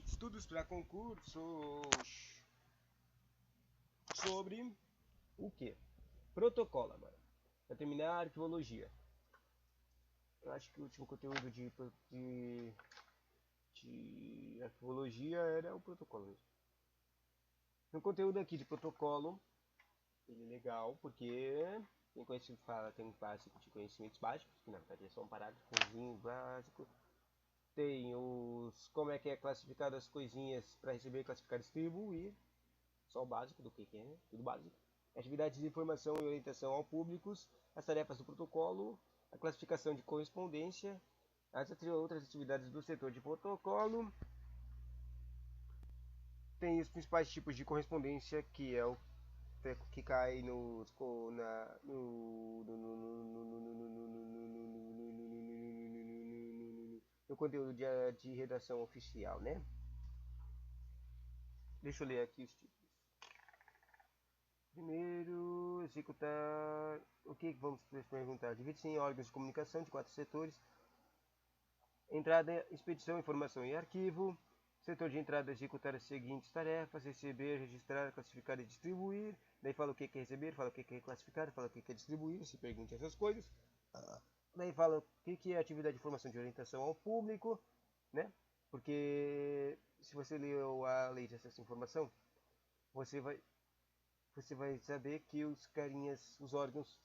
Estudos para concursos sobre o que? Protocolo agora. Para terminar, arquivologia. Eu acho que o último conteúdo de arquivologia era o protocolo mesmo. No conteúdo aqui de protocolo, ele é legal porque tem conhecimento, tem um básico de conhecimentos básicos, que na verdade é só um parágrafozinho básico. Tem os como é que é classificado as coisinhas para receber, classificar e distribuir. Só o básico do que é, tudo básico. Atividades de informação e orientação ao públicos, as tarefas do protocolo, a classificação de correspondência, as outras atividades do setor de protocolo. Tem os principais tipos de correspondência, que é o que cai no conteúdo de redação oficial, né? Deixa eu ler aqui os tipos. Primeiro, executar. O que vamos perguntar? Divide-se em órgãos de comunicação de 4 setores: entrada, expedição, informação e arquivo. Setor de entrada, executar as seguintes tarefas: receber, registrar, classificar e distribuir. Daí fala o que é receber, fala o que é classificar, fala o que é distribuir. Se pergunte essas coisas. Daí fala o que é atividade de formação de orientação ao público, né? Porque se você leu a lei de acesso à informação, você vai saber que os carinhas, os órgãos,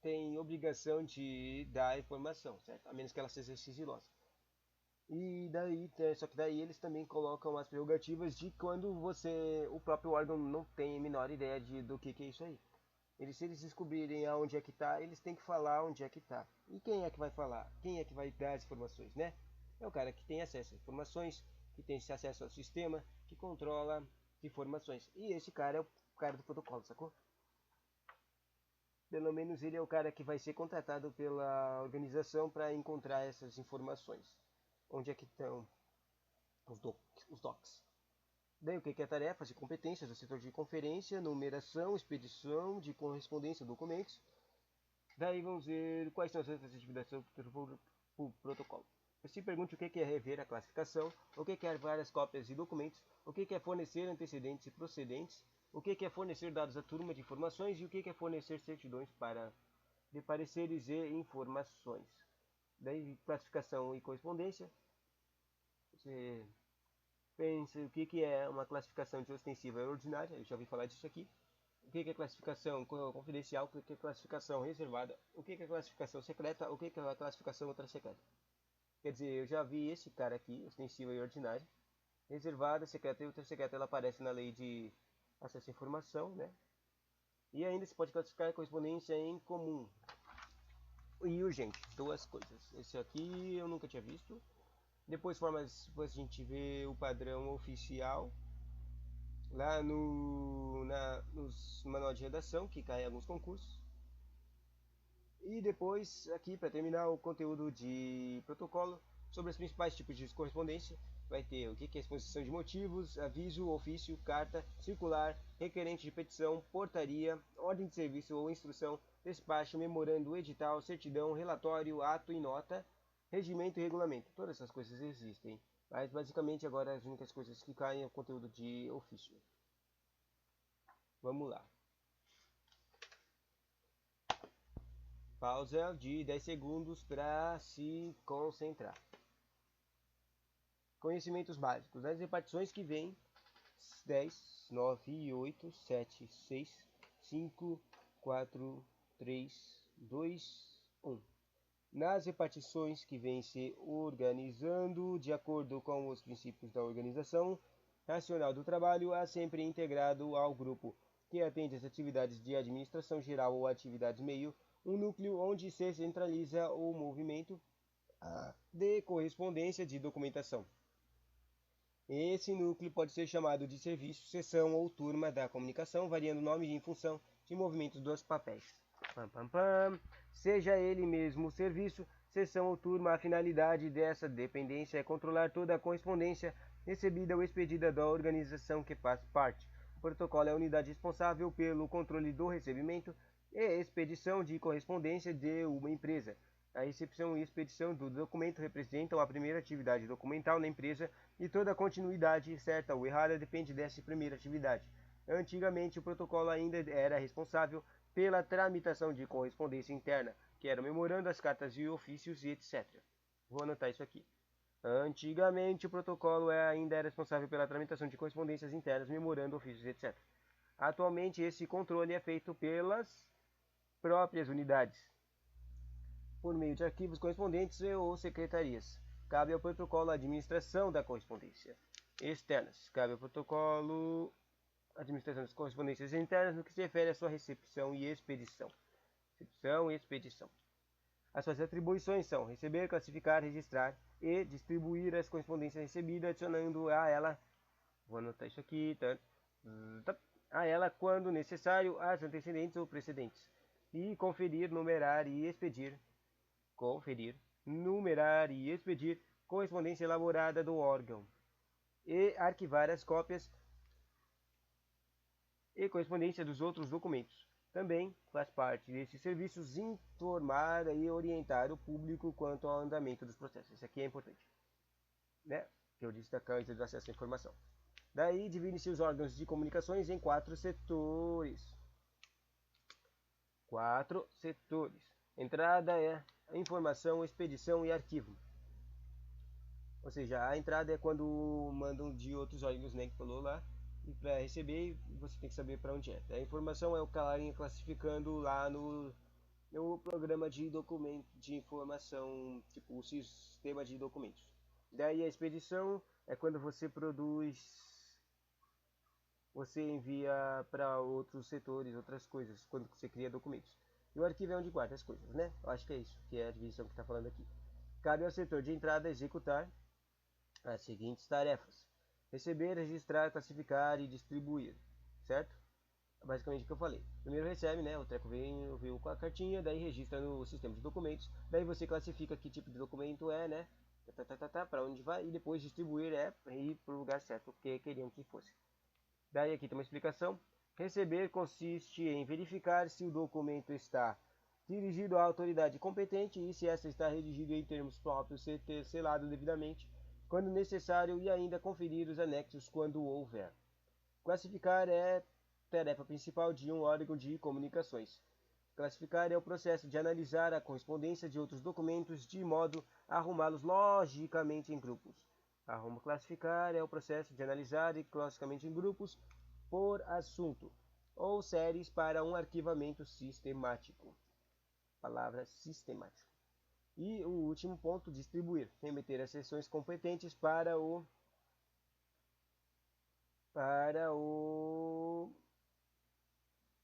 têm obrigação de dar informação, certo? A menos que ela seja sigilosa. E daí, só que daí eles também colocam as prerrogativas de quando o próprio órgão não tem a menor ideia do que é isso aí. Se eles descobrirem aonde é que está, eles têm que falar onde é que está. E quem é que vai falar? Quem é que vai dar as informações, né? É o cara que tem acesso a informações, que tem esse acesso ao sistema, que controla informações. E esse cara é o cara do protocolo, sacou? Pelo menos ele é o cara que vai ser contratado pela organização para encontrar essas informações. Onde é que estão os docs? Daí o que é tarefas e competências do setor de conferência, numeração, expedição de correspondência, documentos. Daí vamos ver quais são as outras atividades do protocolo. Se pergunte o que é rever a classificação, o que é várias cópias de documentos, o que é fornecer antecedentes e procedentes, o que é fornecer dados à turma de informações e o que é fornecer certidões de pareceres e informações. Daí classificação e correspondência. Você pensa o que é uma classificação de ostensiva e ordinária, eu já ouvi falar disso aqui. O que é classificação confidencial, o que é classificação reservada, o que é classificação secreta, o que é classificação ultra secreta. Quer dizer, eu já vi esse cara aqui, ostensiva e ordinária. Reservada, secreta e ultra secreta, ela aparece na lei de acesso à informação, né? E ainda se pode classificar a correspondência em comum e urgente, duas coisas. Esse aqui eu nunca tinha visto. Depois a gente vê o padrão oficial lá nos manual de redação, que cai em alguns concursos. E depois, aqui para terminar, o conteúdo de protocolo sobre os principais tipos de correspondência. Vai ter o que é exposição de motivos, aviso, ofício, carta, circular, requerente de petição, portaria, ordem de serviço ou instrução, despacho, memorando, edital, certidão, relatório, ato e nota, regimento e regulamento. Todas essas coisas existem, mas basicamente agora as únicas coisas que caem é o conteúdo de ofício. Vamos lá. Pausa de 10 segundos para se concentrar. Conhecimentos básicos. As repartições que vêm 10, 9, 8, 7, 6, 5, 4, 3, 2, 1. Nas repartições que vêm se organizando de acordo com os princípios da organização racional do trabalho, há sempre integrado ao grupo que atende às atividades de administração geral ou atividades meio, um núcleo onde se centraliza o movimento de correspondência de documentação. Esse núcleo pode ser chamado de serviço, seção ou turma da comunicação, variando o nome em função de movimentos dos papéis. Seja ele mesmo o serviço, seção ou turma, a finalidade dessa dependência é controlar toda a correspondência recebida ou expedida da organização que faz parte. O protocolo é a unidade responsável pelo controle do recebimento e expedição de correspondência de uma empresa. A recepção e expedição do documento representam a primeira atividade documental na empresa e toda continuidade, certa ou errada, depende dessa primeira atividade. Antigamente, o protocolo ainda era responsável pela tramitação de correspondência interna, que era o memorando, as cartas e ofícios e etc. Vou anotar isso aqui. Antigamente, o protocolo ainda era responsável pela tramitação de correspondências internas, memorando, ofícios, etc. Atualmente, esse controle é feito pelas próprias unidades, por meio de arquivos correspondentes ou secretarias. Cabe ao protocolo a administração da correspondência externas. Cabe ao protocolo a administração das correspondências internas no que se refere à sua recepção e expedição. Recepção e expedição. As suas atribuições são receber, classificar, registrar e distribuir as correspondências recebidas, adicionando a ela, vou anotar isso aqui, a ela, quando necessário, as antecedentes ou precedentes, e conferir, numerar e expedir correspondência elaborada do órgão, e arquivar as cópias e correspondência dos outros documentos. Também faz parte desses serviços informar e orientar o público quanto ao andamento dos processos. Isso aqui é importante, né? Que eu disse da coisa do acesso à informação. Daí divide-se os órgãos de comunicações em 4 setores. 4 setores. Entrada é informação, expedição e arquivo. Ou seja, a entrada é quando mandam de outros órgãos, né, que falou lá, e para receber você tem que saber para onde é. A informação é o carinha classificando lá no programa de documento de informação, tipo o sistema de documentos. Daí a expedição é quando você produz, você envia para outros setores, outras coisas, quando você cria documentos. E o arquivo é onde guarda as coisas, né? Eu acho que é isso, que é a divisão que está falando aqui. Cabe ao setor de entrada executar as seguintes tarefas: receber, registrar, classificar e distribuir, certo? Basicamente o que eu falei. Primeiro recebe, né? O treco veio com a cartinha, daí registra no sistema de documentos, daí você classifica que tipo de documento é, né? Para onde vai, e depois distribuir é ir para o lugar certo que queriam que fosse. Daí aqui tem uma explicação. Receber consiste em verificar se o documento está dirigido à autoridade competente e se essa está redigida em termos próprios, ser selado devidamente, quando necessário, e ainda conferir os anexos quando houver. Classificar é tarefa principal de um órgão de comunicações. Classificar é o processo de analisar a correspondência de outros documentos de modo a arrumá-los logicamente em grupos. Classificar é o processo de analisar logicamente em grupos por assunto ou séries para um arquivamento sistemático. Palavra sistemático. E o último ponto, distribuir. Remeter as seções competentes para o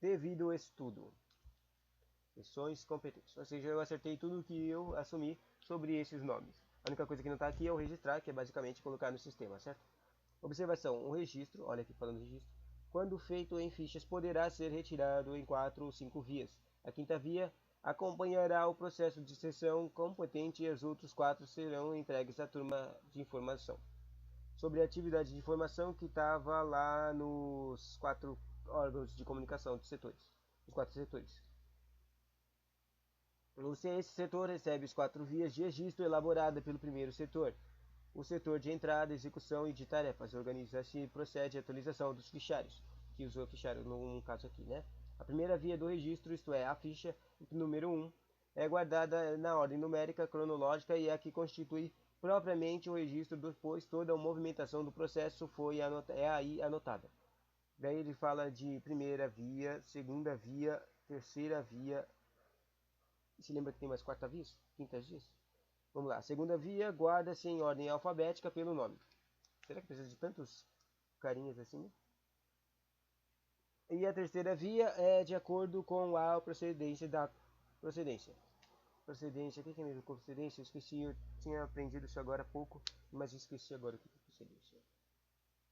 devido estudo. Seções competentes. Ou seja, eu acertei tudo que eu assumi sobre esses nomes. A única coisa que não está aqui é o registrar, que é basicamente colocar no sistema, certo? Observação: o registro, olha aqui falando registro, quando feito em fichas, poderá ser retirado em 4 ou 5 vias. A quinta via acompanhará o processo de sessão competente e as outras 4 serão entregues à turma de informação. Sobre a atividade de informação que estava lá nos 4 órgãos de comunicação dos setores, os 4 setores. Esse setor recebe os 4 vias de registro elaborada pelo primeiro setor. O setor de entrada, execução e de tarefas organiza-se e procede à atualização dos fichários, que usou o fichário no caso aqui, né? A primeira via do registro, isto é, a ficha número 1, é guardada na ordem numérica cronológica e é a que constitui propriamente o registro, depois toda a movimentação do processo é aí anotada. Daí ele fala de primeira via, segunda via, terceira via. E se lembra que tem mais quarta via? Quinta via? Vamos lá. A segunda via guarda-se em ordem alfabética pelo nome. Será que precisa de tantos carinhas assim? E a terceira via é de acordo com a procedência da procedência. Procedência, o que é mesmo procedência? Eu esqueci, eu tinha aprendido isso agora há pouco, mas esqueci agora o que é procedência.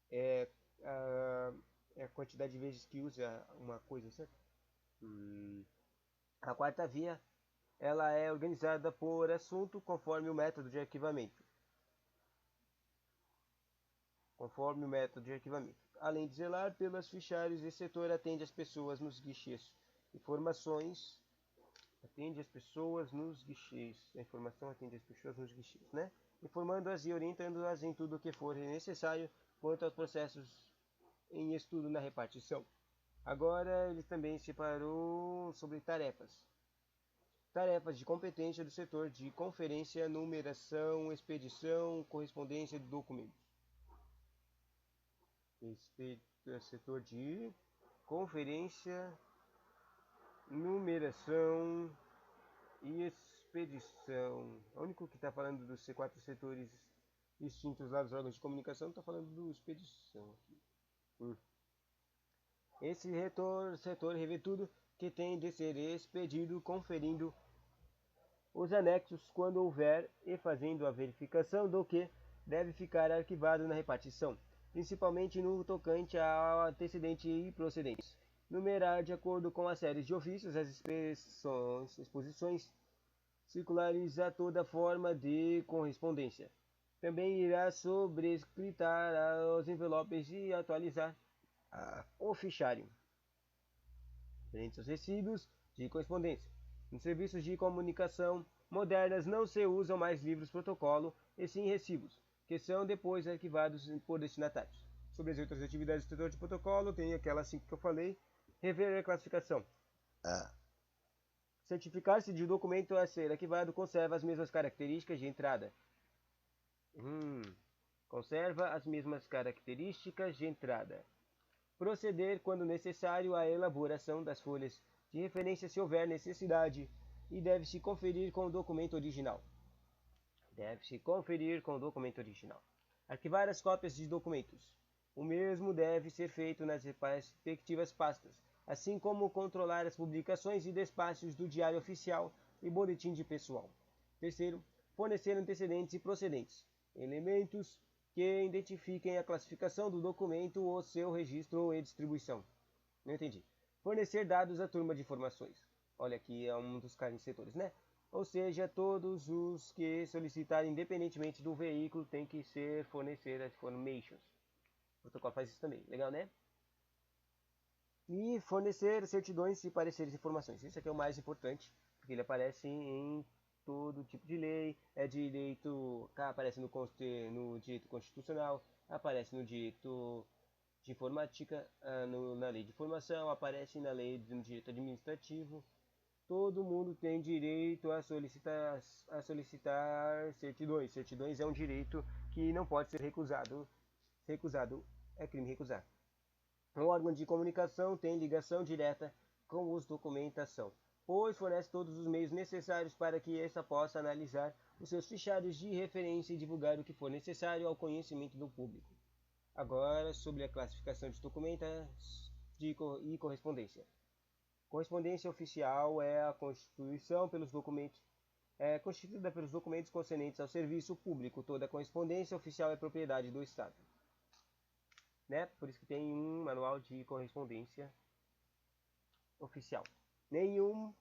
É a quantidade de vezes que usa uma coisa, certo? A quarta via, ela é organizada por assunto conforme o método de arquivamento. Além de zelar pelos fichários, esse setor atende as pessoas nos guichês. Informações Atende as pessoas nos guichês. A informação atende as pessoas nos guichês, né? Informando-as e orientando-as em tudo o que for necessário quanto aos processos em estudo na repartição. Agora ele também separou sobre tarefas. Tarefas de competência do setor de conferência, numeração, expedição, correspondência de documentos. Setor de conferência, numeração e expedição. O único que está falando dos quatro setores distintos lá dos órgãos de comunicação está falando do expedição aqui. Esse setor revê tudo que tem de ser expedido, conferindo os anexos quando houver e fazendo a verificação do que deve ficar arquivado na repartição, principalmente no tocante ao antecedente e procedentes. Numerar de acordo com as séries de ofícios, as exposições, circularizar toda forma de correspondência. Também irá sobrescritar os envelopes e atualizar o fichário frente aos recibos de correspondência. Nos serviços de comunicação modernas não se usam mais livros protocolo, e sim recibos, que são depois arquivados por destinatários. Sobre as outras atividades do setor de protocolo, tem aquelas 5 que eu falei. Rever a classificação. Certificar-se de o documento a ser arquivado conserva as mesmas características de entrada. Conserva as mesmas características de entrada. Proceder, quando necessário, à elaboração das folhas de referência se houver necessidade e deve-se conferir com o documento original. Arquivar as cópias de documentos. O mesmo deve ser feito nas respectivas pastas, assim como controlar as publicações e despachos do Diário Oficial e Boletim de Pessoal. Terceiro, fornecer antecedentes e procedentes, elementos que identifiquem a classificação do documento ou seu registro e distribuição. Não entendi. Fornecer dados à turma de informações. Olha, aqui é um dos casos setores, né? Ou seja, todos os que solicitarem, independentemente do veículo, tem que fornecer as informations. O protocolo faz isso também. Legal, né? E fornecer certidões e pareceres de informações. Isso aqui é o mais importante, porque ele aparece em todo tipo de lei, aparece no direito constitucional, aparece no direito de informática, na lei de informação, aparece no direito administrativo. Todo mundo tem direito a solicitar certidões. Certidões é um direito que não pode ser recusado. Recusado é crime recusar. O órgão de comunicação tem ligação direta com os documentação, pois fornece todos os meios necessários para que esta possa analisar os seus fichários de referência e divulgar o que for necessário ao conhecimento do público. Agora, sobre a classificação de documentos e correspondência. Correspondência oficial é a constituição pelos documentos constituída pelos documentos concernentes ao serviço público. Toda correspondência oficial é propriedade do Estado. Né? Por isso que tem um manual de correspondência oficial. Nenhuma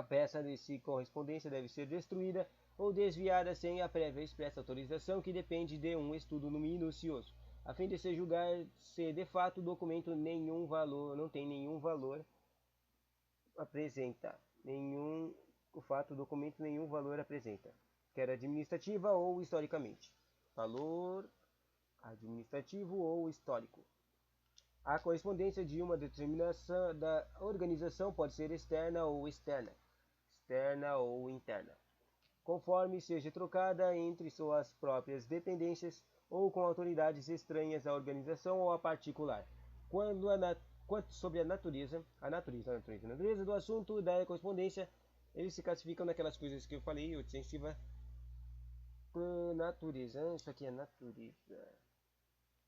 peça de correspondência deve ser destruída ou desviada sem a prévia expressa autorização, que depende de um estudo minucioso, a fim de se julgar se de fato o documento não tem nenhum valor apresenta, quer administrativa ou historicamente. Valor administrativo ou histórico. A correspondência de uma determinação da organização pode ser externa ou interna, conforme seja trocada entre suas próprias dependências ou com autoridades estranhas à organização ou a particular. Quanto sobre a natureza do assunto da correspondência, eles se classificam naquelas coisas que eu falei, ostensiva, natureza, isso aqui é natureza.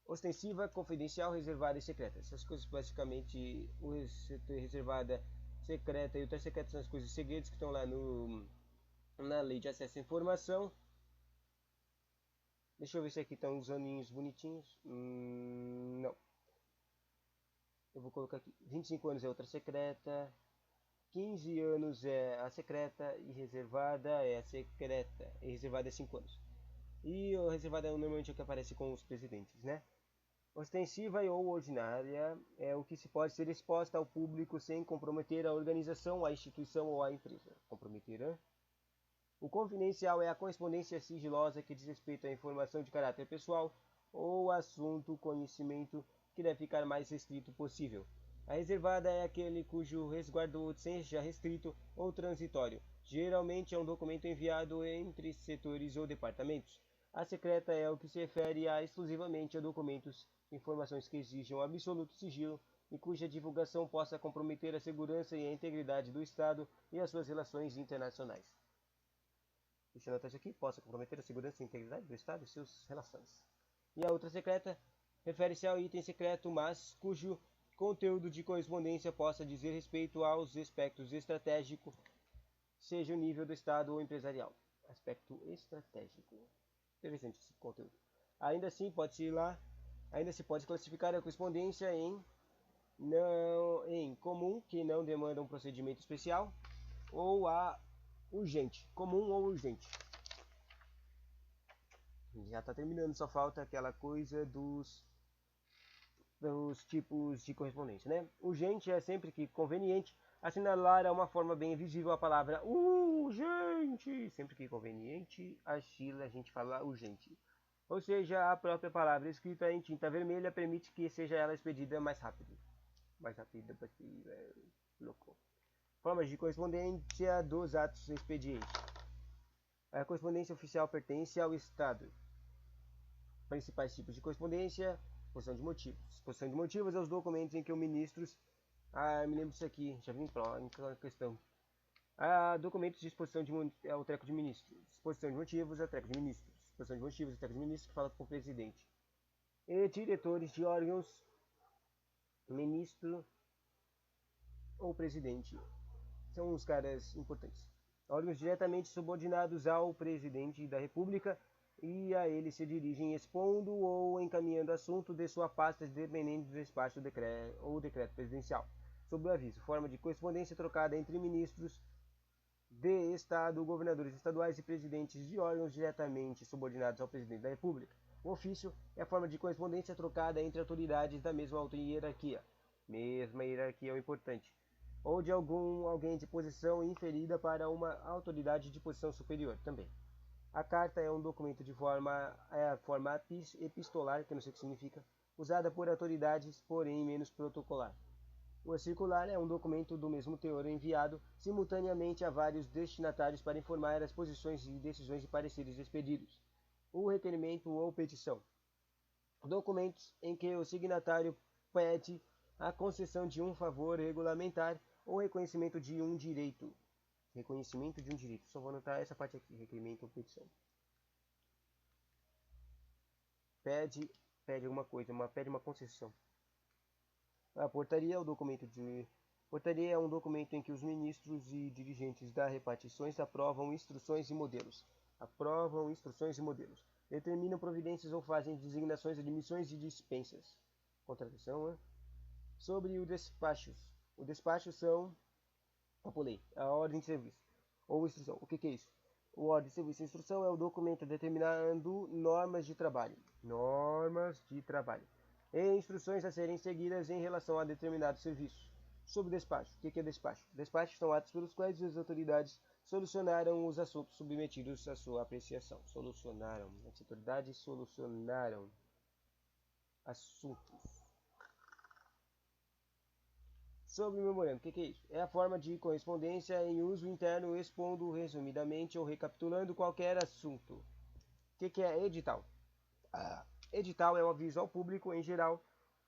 Ostensiva, confidencial, reservada e secreta. Essas coisas basicamente, reservada, secreta e ultra secreta são as coisas segredas que estão lá na lei de acesso à informação. Deixa eu ver se aqui estão os aninhos bonitinhos. Não. Eu vou colocar aqui. 25 anos é outra secreta. 15 anos é a secreta e reservada é a secreta. E reservada é 5 anos. E a reservada normalmente é o que aparece com os presidentes, né? Ostensiva e ou ordinária é o que se pode ser exposta ao público sem comprometer a organização, a instituição ou a empresa. Comprometer, hein? O confidencial é a correspondência sigilosa que diz respeito à informação de caráter pessoal ou assunto, conhecimento que deve ficar mais restrito possível. A reservada é aquele cujo resguardo seja restrito ou transitório. Geralmente é um documento enviado entre setores ou departamentos. A secreta é o que se refere exclusivamente a documentos, informações que exijam absoluto sigilo e cuja divulgação possa comprometer a segurança e a integridade do Estado e as suas relações internacionais. Deixa eu anotar isso aqui, possa comprometer a segurança e a integridade do Estado e suas relações. E a outra secreta refere-se ao item secreto, mas cujo conteúdo de correspondência possa dizer respeito aos aspectos estratégicos, seja o nível do Estado ou empresarial. Aspecto estratégico. Interessante esse conteúdo. Ainda assim, ainda se pode classificar a correspondência em comum, que não demanda um procedimento especial, ou a urgente, comum ou urgente. Já está terminando, só falta aquela coisa dos tipos de correspondência, né? Urgente é sempre que conveniente assinalar a uma forma bem visível a palavra urgente. Sempre que conveniente, a gente fala urgente. Ou seja, a própria palavra escrita em tinta vermelha permite que seja ela expedida mais rápido. Mais rápida possível. Louco. Formas de correspondência dos atos expedientes. A correspondência oficial pertence ao Estado. Principais tipos de correspondência: exposição de motivos. Exposição de motivos é os documentos em que os ministros. Me lembro disso aqui, já vi em questão. Documentos de exposição de é o treco de ministros. Exposição de motivos é o treco de ministros. Exposição de motivos é o treco de ministros que fala com o presidente. E diretores de órgãos, ministro ou presidente. São os caras importantes. Órgãos diretamente subordinados ao presidente da República e a ele se dirigem expondo ou encaminhando assunto de sua pasta dependendo do despacho ou decreto presidencial. Sob o aviso, forma de correspondência trocada entre ministros de Estado, governadores estaduais e presidentes de órgãos diretamente subordinados ao presidente da República. O ofício é a forma de correspondência trocada entre autoridades da mesma hierarquia. Mesma hierarquia é o importante. Ou de alguém de posição inferida para uma autoridade de posição superior também. A carta é um documento de forma epistolar, que não sei o que significa, usada por autoridades, porém menos protocolar. O circular é um documento do mesmo teor enviado simultaneamente a vários destinatários para informar as posições e decisões e pareceres expedidos. O requerimento ou petição. Documentos em que o signatário pede a concessão de um favor regulamentar ou reconhecimento de um direito. Reconhecimento de um direito. Só vou anotar essa parte aqui, requerimento ou petição. Pede alguma coisa, pede uma concessão. A portaria é Portaria é um documento em que os ministros e dirigentes das repartições aprovam instruções e modelos. Determinam providências ou fazem designações, admissões e dispensas. Contradição, né? Sobre o despachos. O despacho são a ordem de serviço ou instrução. O que é isso? O ordem de serviço e instrução é o documento determinando normas de trabalho. E instruções a serem seguidas em relação a determinados serviços. Sobre despacho. O que é despacho? Despachos são atos pelos quais as autoridades solucionaram os assuntos submetidos à sua apreciação. As autoridades solucionaram assuntos. Sobre o memorando, o que é isso? É a forma de correspondência em uso interno expondo resumidamente ou recapitulando qualquer assunto. O que é edital? Edital é o aviso ao público em geral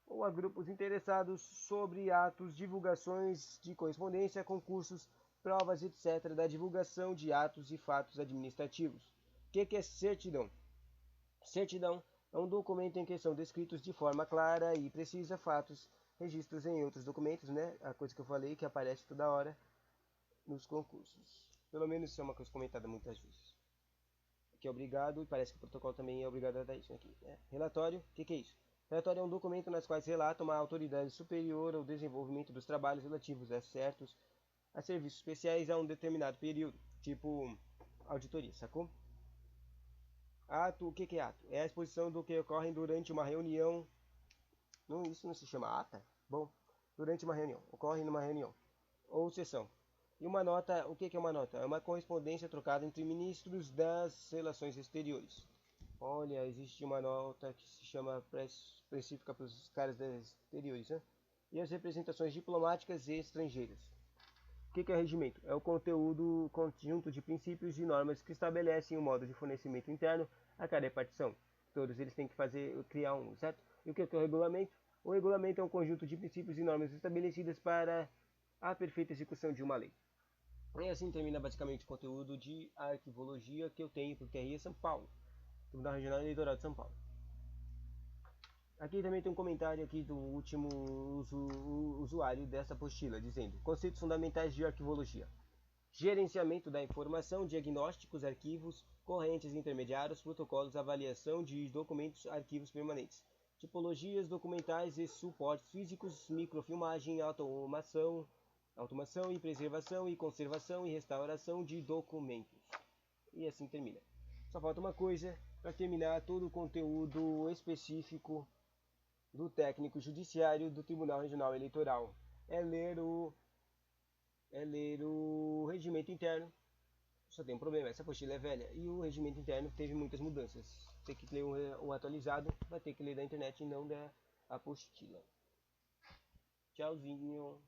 ou a grupos interessados sobre atos, divulgações de correspondência, concursos, provas, etc. da divulgação de atos e fatos administrativos. O que é certidão? Certidão é um documento em que são descritos de forma clara e precisa fatos, registros em outros documentos, né? A coisa que eu falei que aparece toda hora nos concursos. Pelo menos isso é uma coisa comentada muitas vezes. Que é obrigado, e parece que o protocolo também é obrigado a dar isso aqui. Né? Relatório, o que é isso? Relatório é um documento nas quais relata uma autoridade superior ao desenvolvimento dos trabalhos relativos a serviços especiais a um determinado período, tipo auditoria, sacou? Ato, o que é ato? É a exposição do que ocorre durante uma reunião Não, isso não se chama ata? Bom, durante uma reunião, ocorre numa reunião ou sessão. E uma nota, o que é uma nota? É uma correspondência trocada entre ministros das relações exteriores. Olha, existe uma nota que se chama específica para os caras das exteriores, né? E as representações diplomáticas e estrangeiras. O que é regimento? É o conjunto de princípios e normas que estabelecem o modo de fornecimento interno a cada repartição. Todos eles têm que criar um, certo? E o que é o regulamento? O regulamento é um conjunto de princípios e normas estabelecidas para a perfeita execução de uma lei. E assim termina basicamente o conteúdo de arquivologia que eu tenho para o TRE São Paulo, Tribunal Regional Eleitoral de São Paulo. Aqui também tem um comentário aqui do último usuário dessa apostila, dizendo: conceitos fundamentais de arquivologia. Gerenciamento da informação, diagnósticos, arquivos, correntes intermediários, protocolos, avaliação de documentos, arquivos permanentes, tipologias documentais e suportes físicos, microfilmagem, automação e preservação e conservação e restauração de documentos. E assim termina. Só falta uma coisa para terminar todo o conteúdo específico do técnico judiciário do Tribunal Regional Eleitoral. É ler o regimento interno. Só tem um problema, essa apostila é velha e o regimento interno teve muitas mudanças. Tem que ler o atualizado, vai ter que ler da internet e não da apostila. Tchauzinho.